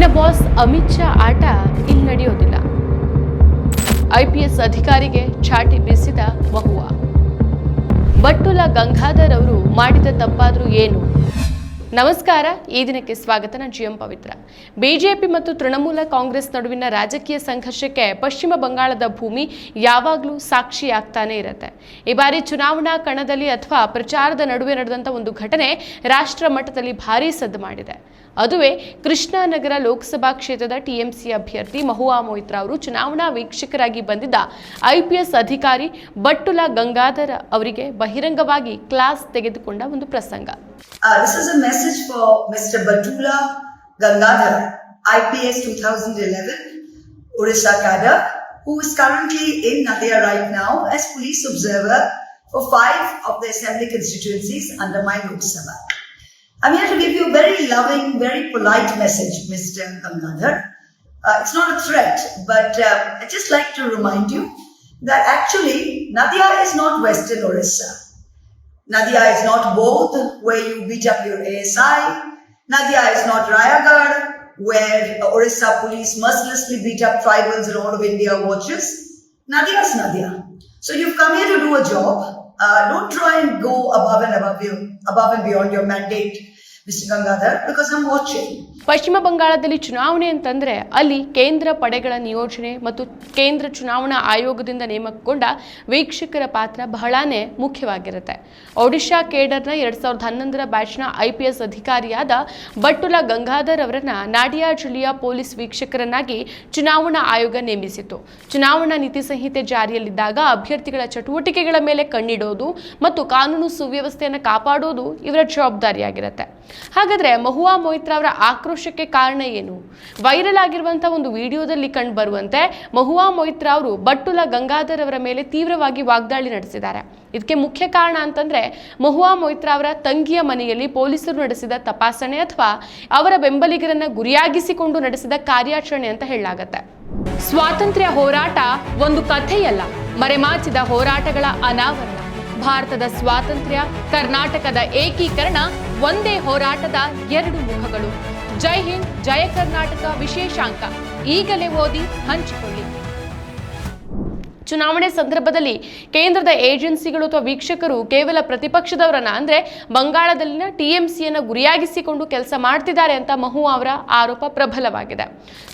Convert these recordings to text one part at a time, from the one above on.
ನಿನ್ನ ಬಾಸ್ ಅಮಿತ್ ಶಾ ಆಟ ಇಲ್ಲಿ ನಡೆಯೋದಿಲ್ಲ. IPS ಅಧಿಕಾರಿಗೆ ಚಾಟಿ ಬೀಸಿದ ಮಹುವಾ. ಬಟ್ಟುಲ ಗಂಗಾಧರ್ ಅವರು ಮಾಡಿದ ತಪ್ಪಾದ್ರೂ ಏನು? ನಮಸ್ಕಾರ, ಈ ದಿನಕ್ಕೆ ಸ್ವಾಗತ. ನಾನು GM ಪವಿತ್ರ. ಬಿಜೆಪಿ ಮತ್ತು ತೃಣಮೂಲ ಕಾಂಗ್ರೆಸ್ ನಡುವಿನ ರಾಜಕೀಯ ಸಂಘರ್ಷಕ್ಕೆ ಪಶ್ಚಿಮ ಬಂಗಾಳದ ಭೂಮಿ ಯಾವಾಗಲೂ ಸಾಕ್ಷಿಯಾಗ್ತಾನೆ ಇರುತ್ತೆ. ಈ ಬಾರಿ ಚುನಾವಣಾ ಕಣದಲ್ಲಿ ಅಥವಾ ಪ್ರಚಾರದ ನಡುವೆ ನಡೆದಂಥ ಒಂದು ಘಟನೆ ರಾಷ್ಟ್ರ ಮಟ್ಟದಲ್ಲಿ ಭಾರೀ ಸದ್ದು ಮಾಡಿದೆ. ಅದುವೇ ಕೃಷ್ಣನಗರ ಲೋಕಸಭಾ ಕ್ಷೇತ್ರದ TMC ಅಭ್ಯರ್ಥಿ ಮಹುವಾ ಮೊಯ್ತ್ರಾ ಅವರು ಚುನಾವಣಾ ವೀಕ್ಷಕರಾಗಿ ಬಂದಿದ್ದ IPS ಅಧಿಕಾರಿ ಬಟ್ಟುಲ ಗಂಗಾಧರ್ ಅವರಿಗೆ ಬಹಿರಂಗವಾಗಿ ಕ್ಲಾಸ್ ತೆಗೆದುಕೊಂಡ ಒಂದು ಪ್ರಸಂಗ. This is a message for Mr. Battula Gangadhar, IPS 2011, Odisha cadre, who is currently in Nadia right now as police observer for 5 of the assembly constituencies under my Lok Sabha. I'm here to give you a very loving, very polite message, Mr. Gangadhar. It's not a threat, but I'd just like to remind you that actually Nadia is not Western Odisha. Nadia is not both, where you beat up your ASI. Nadia is not Rayagarh, where Orissa police mercilessly beat up tribals and all of India watches. Nadia is Nadia. So you've come here to do a job. Don't try and go above and beyond your mandate, Mr. Gangadhar, because I'm watching. ಪಶ್ಚಿಮ ಬಂಗಾಳದಲ್ಲಿ ಚುನಾವಣೆ ಅಂತಂದ್ರೆ ಅಲ್ಲಿ ಕೇಂದ್ರ ಪಡೆಗಳ ನಿಯೋಜನೆ ಮತ್ತು ಕೇಂದ್ರ ಚುನಾವಣಾ ಆಯೋಗದಿಂದ ನೇಮಕಗೊಂಡ ವೀಕ್ಷಕರ ಪಾತ್ರ ಬಹಳಾನೇ ಮುಖ್ಯವಾಗಿರುತ್ತೆ. ಒಡಿಶಾ ಕೇಡರ್ನ 2011ರ ಬ್ಯಾಚ್ನ IPS ಅಧಿಕಾರಿಯಾದ ಬಟ್ಟುಲ ಗಂಗಾಧರ್ ಅವರನ್ನ ನಾಡಿಯಾ ಜಿಲ್ಲೆಯ ಪೊಲೀಸ್ ವೀಕ್ಷಕರನ್ನಾಗಿ ಚುನಾವಣಾ ಆಯೋಗ ನೇಮಿಸಿತು. ಚುನಾವಣಾ ನೀತಿ ಸಂಹಿತೆ ಜಾರಿಯಲ್ಲಿದ್ದಾಗ ಅಭ್ಯರ್ಥಿಗಳ ಚಟುವಟಿಕೆಗಳ ಮೇಲೆ ಕಣ್ಣಿಡೋದು ಮತ್ತು ಕಾನೂನು ಸುವ್ಯವಸ್ಥೆಯನ್ನು ಕಾಪಾಡೋದು ಇವರ ಜವಾಬ್ದಾರಿಯಾಗಿರುತ್ತೆ. ಹಾಗಾದ್ರೆ ಮಹುವಾ ಮೊಯ್ತ್ರಾ ಅವರ ಆಕ್ರೋಶಕ್ಕೆ ಕಾರಣ ಏನು? ವೈರಲ್ ಆಗಿರುವಂತಹ ಒಂದು ವಿಡಿಯೋದಲ್ಲಿ ಕಂಡು ಬರುವಂತೆ ಮಹುವಾ ಮೊಯ್ತ್ರಾ ಅವರು ಬಟ್ಟುಲ ಗಂಗಾಧರ್ ಅವರ ಮೇಲೆ ತೀವ್ರವಾಗಿ ವಾಗ್ದಾಳಿ ನಡೆಸಿದ್ದಾರೆ. ಇದಕ್ಕೆ ಮುಖ್ಯ ಕಾರಣ ಅಂತಂದ್ರೆ ಮಹುವಾ ಮೊಯ್ತ್ರಾ ಅವರ ತಂಗಿಯ ಮನೆಯಲ್ಲಿ ಪೊಲೀಸರು ನಡೆಸಿದ ತಪಾಸಣೆ ಅಥವಾ ಅವರ ಬೆಂಬಲಿಗರನ್ನ ಗುರಿಯಾಗಿಸಿಕೊಂಡು ನಡೆಸಿದ ಕಾರ್ಯಾಚರಣೆ ಅಂತ ಹೇಳಲಾಗುತ್ತೆ. ಸ್ವಾತಂತ್ರ್ಯ ಹೋರಾಟ ಒಂದು ಕಥೆಯಲ್ಲ, ಮರೆಮಾಚಿದ ಹೋರಾಟಗಳ ಅನಾವರಣ. ಭಾರತದ ಸ್ವಾತಂತ್ರ್ಯ, ಕರ್ನಾಟಕದ ಏಕೀಕರಣ ಒಂದೇ ಹೋರಾಟದ 2 ಮುಖಗಳು. ಜೈ ಹಿಂದ್, ಜಯ ಕರ್ನಾಟಕ ವಿಶೇಷಾಂಕ ಈಗಲೇ ಓದಿ ಹಂಚಿಕೊಳ್ಳಿ. ಚುನಾವಣೆ ಸಂದರ್ಭದಲ್ಲಿ ಕೇಂದ್ರದ ಏಜೆನ್ಸಿಗಳು ಅಥವಾ ವೀಕ್ಷಕರು ಕೇವಲ ಪ್ರತಿಪಕ್ಷದವರನ್ನ ಅಂದ್ರೆ ಬಂಗಾಳದಲ್ಲಿನ TMCಯನ್ನ ಗುರಿಯಾಗಿಸಿಕೊಂಡು ಕೆಲಸ ಮಾಡ್ತಿದ್ದಾರೆ ಅಂತ ಮಹುವಾ ಅವರ ಆರೋಪ ಪ್ರಬಲವಾಗಿದೆ.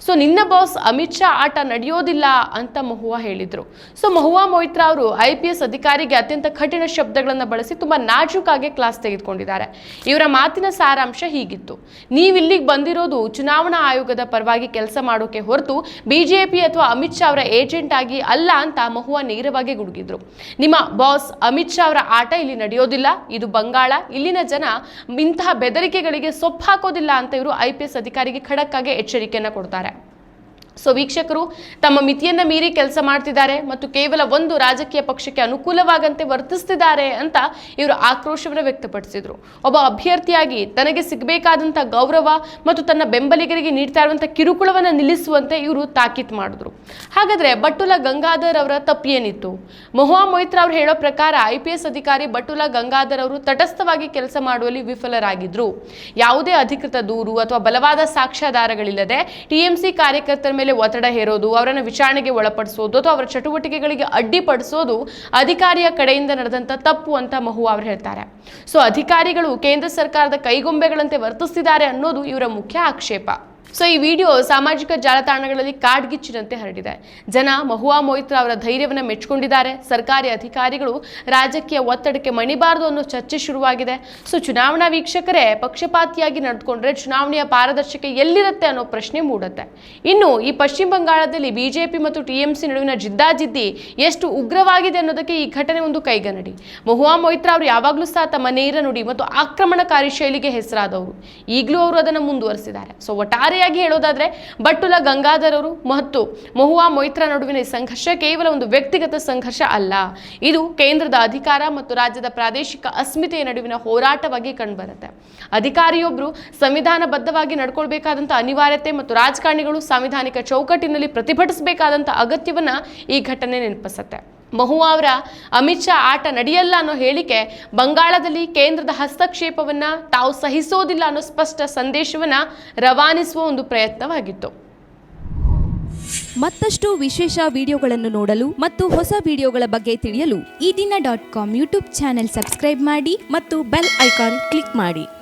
ಸೊ ನಿನ್ನ ಬಾಸ್ ಅಮಿತ್ ಶಾ ಆಟ ನಡೆಯೋದಿಲ್ಲ ಅಂತ ಮಹುವಾ ಹೇಳಿದ್ರು. ಸೊ ಮಹುವಾ ಮೊಯ್ತ್ರಾ ಅವರು IPS ಅಧಿಕಾರಿಗೆ ಅತ್ಯಂತ ಕಠಿಣ ಶಬ್ದಗಳನ್ನು ಬಳಸಿ ತುಂಬಾ ನಾಜೂಕಾಗಿ ಕ್ಲಾಸ್ ತೆಗೆದುಕೊಂಡಿದ್ದಾರೆ. ಇವರ ಮಾತಿನ ಸಾರಾಂಶ ಹೀಗಿತ್ತು: ನೀವಿಲ್ಲಿಗೆ ಬಂದಿರೋದು ಚುನಾವಣಾ ಆಯೋಗದ ಪರವಾಗಿ ಕೆಲಸ ಮಾಡೋಕೆ ಹೊರತು BJP ಅಥವಾ ಅಮಿತ್ ಶಾ ಅವರ ಏಜೆಂಟ್ ಆಗಿ ಅಲ್ಲ ಅಂತ ಮಹುವಾ ನೇರವಾಗಿ ಗುಡುಗಿದ್ರು. ನಿಮ್ಮ ಬಾಸ್ ಅಮಿತ್ ಶಾ ಅವರ ಆಟ ಇಲ್ಲಿ ನಡೆಯೋದಿಲ್ಲ, ಇದು ಬಂಗಾಳ, ಇಲ್ಲಿನ ಜನ ಇಂತಹ ಬೆದರಿಕೆಗಳಿಗೆ ಸೊಪ್ಪು ಹಾಕೋದಿಲ್ಲ ಅಂತ ಇವರು IPS ಅಧಿಕಾರಿಗೆ ಖಡಕ್ ಆಗಿ ಎಚ್ಚರಿಕೆಯನ್ನ ಕೊಡ್ತಾರೆ. ಸೊ ವೀಕ್ಷಕರು ತಮ್ಮ ಮಿತಿಯನ್ನ ಮೀರಿ ಕೆಲಸ ಮಾಡ್ತಿದ್ದಾರೆ ಮತ್ತು ಕೇವಲ ಒಂದು ರಾಜಕೀಯ ಪಕ್ಷಕ್ಕೆ ಅನುಕೂಲವಾಗಂತೆ ವರ್ತಿಸ್ತಿದ್ದಾರೆ ಅಂತ ಇವರು ಆಕ್ರೋಶವನ್ನು ವ್ಯಕ್ತಪಡಿಸಿದ್ರು. ಒಬ್ಬ ಅಭ್ಯರ್ಥಿಯಾಗಿ ತನಗೆ ಸಿಗಬೇಕಾದಂಥ ಗೌರವ ಮತ್ತು ತನ್ನ ಬೆಂಬಲಿಗರಿಗೆ ನೀಡ್ತಾ ಇರುವಂಥ ಕಿರುಕುಳವನ್ನು ನಿಲ್ಲಿಸುವಂತೆ ಇವರು ತಾಕೀತು ಮಾಡಿದ್ರು. ಹಾಗಾದ್ರೆ ಬಟ್ಟುಲ ಗಂಗಾಧರ್ ಅವರ ತಪ್ಪೇನಿತ್ತು? ಮಹುವಾ ಮೊಯ್ತ್ರಾ ಅವರು ಹೇಳೋ ಪ್ರಕಾರ IPS ಅಧಿಕಾರಿ ಬಟ್ಟುಲ ಗಂಗಾಧರ್ ಅವರು ತಟಸ್ಥವಾಗಿ ಕೆಲಸ ಮಾಡುವಲ್ಲಿ ವಿಫಲರಾಗಿದ್ರು. ಯಾವುದೇ ಅಧಿಕೃತ ದೂರು ಅಥವಾ ಬಲವಾದ ಸಾಕ್ಷ್ಯಾಧಾರಗಳಿಲ್ಲದೆ TMC ಕಾರ್ಯಕರ್ತರ ಮೇಲೆ ಒತ್ತಡ ಹೇರೋದು, ಅವರನ್ನು ವಿಚಾರಣೆಗೆ ಒಳಪಡಿಸೋದು ಅಥವಾ ಅವರ ಚಟುವಟಿಕೆಗಳಿಗೆ ಅಡ್ಡಿಪಡಿಸೋದು ಅಧಿಕಾರಿಯ ಕಡೆಯಿಂದ ನಡೆದಂತ ತಪ್ಪು ಅಂತ ಮಹುವಾ ಅವರು ಹೇಳ್ತಾರೆ. ಸೊ ಅಧಿಕಾರಿಗಳು ಕೇಂದ್ರ ಸರ್ಕಾರದ ಕೈಗೊಂಬೆಗಳಂತೆ ವರ್ತಿಸ್ತಿದ್ದಾರೆ ಅನ್ನೋದು ಇವರ ಮುಖ್ಯ ಆಕ್ಷೇಪ. ಸೊ ಈ ವಿಡಿಯೋ ಸಾಮಾಜಿಕ ಜಾಲತಾಣಗಳಲ್ಲಿ ಕಾಡ್ಗಿಚ್ಚಿನಂತೆ ಹರಡಿದೆ. ಜನ ಮಹುವಾ ಮೊಯ್ತ್ರಾ ಅವರ ಧೈರ್ಯವನ್ನು ಮೆಚ್ಚಿಕೊಂಡಿದ್ದಾರೆ. ಸರ್ಕಾರಿ ಅಧಿಕಾರಿಗಳು ರಾಜಕೀಯ ಒತ್ತಡಕ್ಕೆ ಮಣಿಬಾರದು ಅನ್ನೋ ಚರ್ಚೆ ಶುರುವಾಗಿದೆ. ಸೊ ಚುನಾವಣಾ ವೀಕ್ಷಕರೇ ಪಕ್ಷಪಾತಿಯಾಗಿ ನಡೆದುಕೊಂಡ್ರೆ ಚುನಾವಣೆಯ ಪಾರದರ್ಶಕ ಎಲ್ಲಿರುತ್ತೆ ಅನ್ನೋ ಪ್ರಶ್ನೆ ಮೂಡುತ್ತೆ. ಇನ್ನು ಈ ಪಶ್ಚಿಮ ಬಂಗಾಳದಲ್ಲಿ BJP ಮತ್ತು TMC ನಡುವಿನ ಜಿದ್ದಾಜಿದ್ದಿ ಎಷ್ಟು ಉಗ್ರವಾಗಿದೆ ಅನ್ನೋದಕ್ಕೆ ಈ ಘಟನೆ ಒಂದು ಕೈಗನ್ನಡಿ. ಮಹುವಾ ಮೊಯ್ತ್ರಾ ಅವರು ಯಾವಾಗಲೂ ಸಹ ತಮ್ಮ ನೇರ ನುಡಿ ಮತ್ತು ಆಕ್ರಮಣಕಾರಿ ಶೈಲಿಗೆ ಹೆಸರಾದವರು. ಈಗಲೂ ಅವರು ಅದನ್ನು ಮುಂದುವರಿಸಿದ್ದಾರೆ. ಸೊ ಒಟ್ಟಾರೆಯಾಗಿ ಹೇಳೋದಾದ್ರೆ ಬಟ್ಟುಲ ಗಂಗಾಧರ್ ಅವರು ಮತ್ತು ಮಹುವಾ ಮೊಯ್ತ್ರಾ ನಡುವಿನ ಈ ಸಂಘರ್ಷ ಕೇವಲ ಒಂದು ವ್ಯಕ್ತಿಗತ ಸಂಘರ್ಷ ಅಲ್ಲ, ಇದು ಕೇಂದ್ರದ ಅಧಿಕಾರ ಮತ್ತು ರಾಜ್ಯದ ಪ್ರಾದೇಶಿಕ ಅಸ್ಮಿತೆಯ ನಡುವಿನ ಹೋರಾಟವಾಗಿ ಕಂಡುಬರುತ್ತೆ. ಅಧಿಕಾರಿಯೊಬ್ಬರು ಸಂವಿಧಾನಬದ್ಧವಾಗಿ ನಡ್ಕೊಳ್ಬೇಕಾದಂಥ ಅನಿವಾರ್ಯತೆ ಮತ್ತು ರಾಜಕಾರಣಿಗಳು ಸಾಂವಿಧಾನಿಕ ಚೌಕಟ್ಟಿನಲ್ಲಿ ಪ್ರತಿಭಟಿಸಬೇಕಾದಂಥ ಅಗತ್ಯವನ್ನ ಈ ಘಟನೆ ನೆನಪಿಸುತ್ತೆ. ಮಹುವಾ ಅಮಿತ್ ಶಾ ಆಟ ನಡೆಯಲ್ಲ ಅನ್ನೋ ಹೇಳಿಕೆ ಬಂಗಾಳದಲ್ಲಿ ಕೇಂದ್ರದ ಹಸ್ತಕ್ಷೇಪವನ್ನ ತಾವು ಸಹಿಸೋದಿಲ್ಲ ಅನ್ನೋ ಸ್ಪಷ್ಟ ಸಂದೇಶವನ್ನ ರವಾನಿಸುವ ಒಂದು ಪ್ರಯತ್ನವಾಗಿತ್ತು. ಮತ್ತಷ್ಟು ವಿಶೇಷ ವಿಡಿಯೋಗಳನ್ನು ನೋಡಲು ಮತ್ತು ಹೊಸ ವಿಡಿಯೋಗಳ ಬಗ್ಗೆ ತಿಳಿಯಲು ಈ ದಿನ .com ಯೂಟ್ಯೂಬ್ ಚಾನೆಲ್ ಸಬ್ಸ್ಕ್ರೈಬ್ ಮಾಡಿ ಮತ್ತು ಬೆಲ್ ಐಕಾನ್ ಕ್ಲಿಕ್ ಮಾಡಿ.